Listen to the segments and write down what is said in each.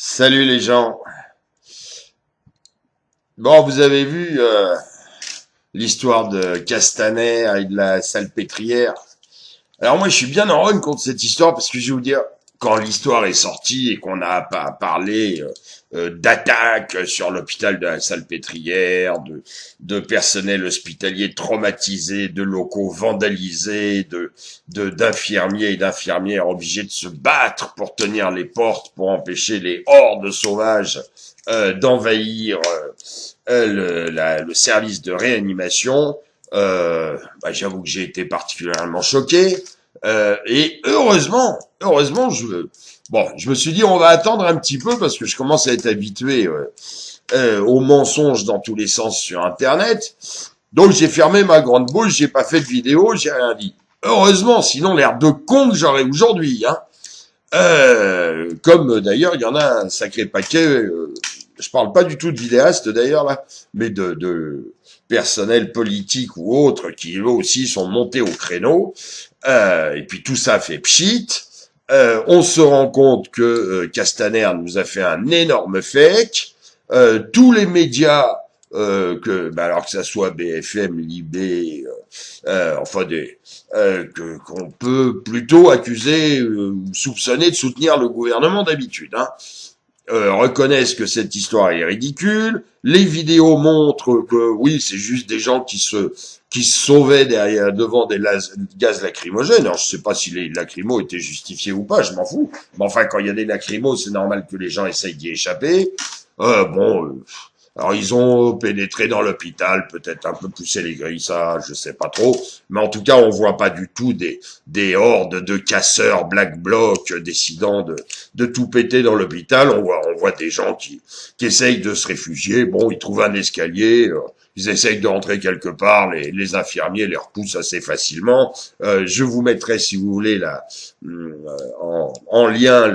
Salut les gens. Bon, vous avez vu l'histoire de Castaner et de la Salpêtrière. Alors moi, je suis bien en run contre cette histoire parce que je vais vous dire, quand l'histoire est sortie et qu'on a pas parlé d'attaques sur l'hôpital de la Salpêtrière, de personnel hospitalier traumatisé, de locaux vandalisés, d'infirmiers et d'infirmières obligés de se battre pour tenir les portes, pour empêcher les hordes sauvages d'envahir le service de réanimation. J'avoue que j'ai été particulièrement choqué. Et heureusement, je me suis dit on va attendre un petit peu parce que je commence à être habitué aux mensonges dans tous les sens sur Internet. Donc j'ai fermé ma grande bouche, j'ai pas fait de vidéo, j'ai rien dit. Heureusement, sinon l'air de con que j'aurais aujourd'hui, hein. Comme d'ailleurs il y en a un sacré paquet. Je parle pas du tout de vidéastes d'ailleurs là, mais de personnel politique ou autres qui eux aussi sont montés au créneau. Et puis tout ça fait pchit. On se rend compte que Castaner nous a fait un énorme fake. Tous les médias, alors que ça soit BFM, Libé, qu'on peut plutôt accuser ou soupçonner de soutenir le gouvernement d'habitude, hein. Reconnaissent que cette histoire est ridicule. Les vidéos montrent que oui, c'est juste des gens qui se sauvaient devant des gaz lacrymogènes. Alors je sais pas si les lacrymos étaient justifiés ou pas, je m'en fous. Mais enfin, quand il y a des lacrymos, c'est normal que les gens essayent d'y échapper. Alors ils ont pénétré dans l'hôpital, peut-être un peu poussé les grilles, ça, je sais pas trop. Mais en tout cas, on voit pas du tout des hordes de casseurs Black Bloc décidant de tout péter dans l'hôpital. On voit des gens qui essayent de se réfugier. Bon, ils trouvent un escalier, ils essayent de rentrer quelque part. Les infirmiers les repoussent assez facilement. Je vous mettrai, si vous voulez, en lien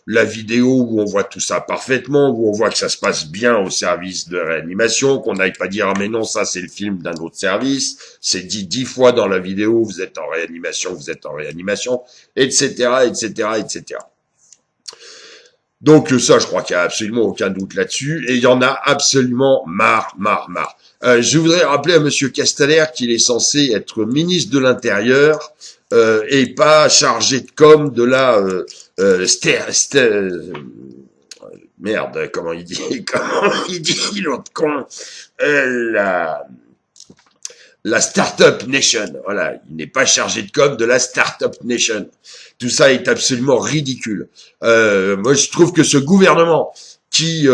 la vidéo où on voit tout ça parfaitement, où on voit que ça se passe bien au service de réanimation, qu'on n'aille pas dire ah mais non, ça c'est le film d'un autre service, c'est dit 10 fois dans la vidéo, vous êtes en réanimation, etc., etc., etc. Donc ça, je crois qu'il y a absolument aucun doute là-dessus, et il y en a absolument marre. Je voudrais rappeler à Monsieur Castaner qu'il est censé être ministre de l'Intérieur et pas chargé de com de la merde, comment il dit l'autre con, la Startup Nation. Voilà, il n'est pas chargé de com de la Startup Nation. Tout ça est absolument ridicule. Moi, je trouve que ce gouvernement qui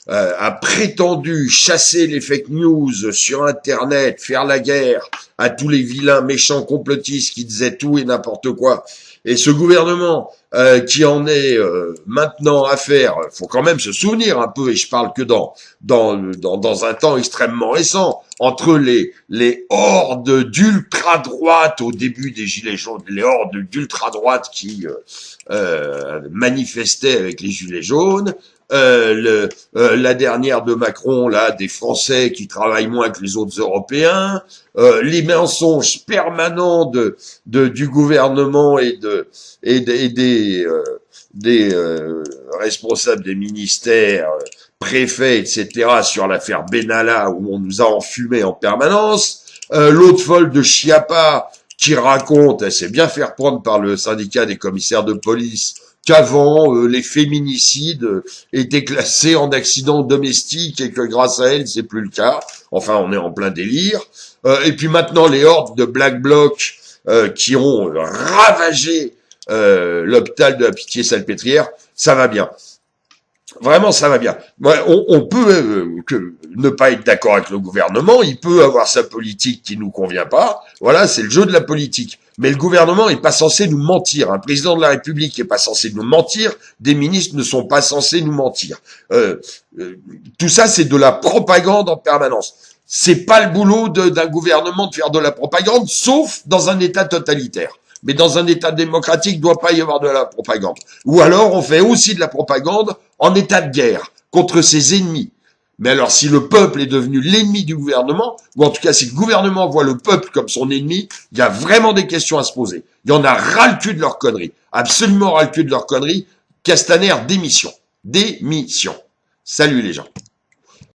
a prétendu chasser les fake news sur Internet, faire la guerre à tous les vilains méchants complotistes qui disaient tout et n'importe quoi, et ce gouvernement qui en est maintenant à faire, faut quand même se souvenir un peu, et je parle que dans un temps extrêmement récent, entre les hordes d'ultra-droite au début des Gilets jaunes, les hordes d'ultra-droite qui manifestaient avec les Gilets jaunes, la dernière de Macron, là, des Français qui travaillent moins que les autres Européens, les mensonges permanents du gouvernement et des responsables des ministères, préfets, etc., sur l'affaire Benalla, où on nous a enfumés en permanence, l'autre folle de Chiappa, qui raconte, elle s'est bien faire prendre par le syndicat des commissaires de police, qu'avant, les féminicides étaient classés en accidents domestiques et que grâce à elle, c'est plus le cas. Enfin, on est en plein délire. Et puis maintenant, les hordes de Black Bloc qui ont ravagé l'hôpital de la Pitié-Salpêtrière, ça va bien. Vraiment, ça va bien. On peut ne pas être d'accord avec le gouvernement, il peut avoir sa politique qui nous convient pas. Voilà, c'est le jeu de la politique. Mais le gouvernement est pas censé nous mentir. Un président de la République est pas censé nous mentir. Des ministres ne sont pas censés nous mentir. Tout ça, c'est de la propagande en permanence. C'est pas le boulot d'un gouvernement de faire de la propagande, sauf dans un État totalitaire. Mais dans un État démocratique, il ne doit pas y avoir de la propagande. Ou alors, on fait aussi de la propagande en état de guerre, contre ses ennemis. Mais alors, si le peuple est devenu l'ennemi du gouvernement, ou en tout cas, si le gouvernement voit le peuple comme son ennemi, il y a vraiment des questions à se poser. Il y en a ras le cul de leur connerie. Absolument ras le cul de leur connerie. Castaner, démission. Démission. Salut les gens.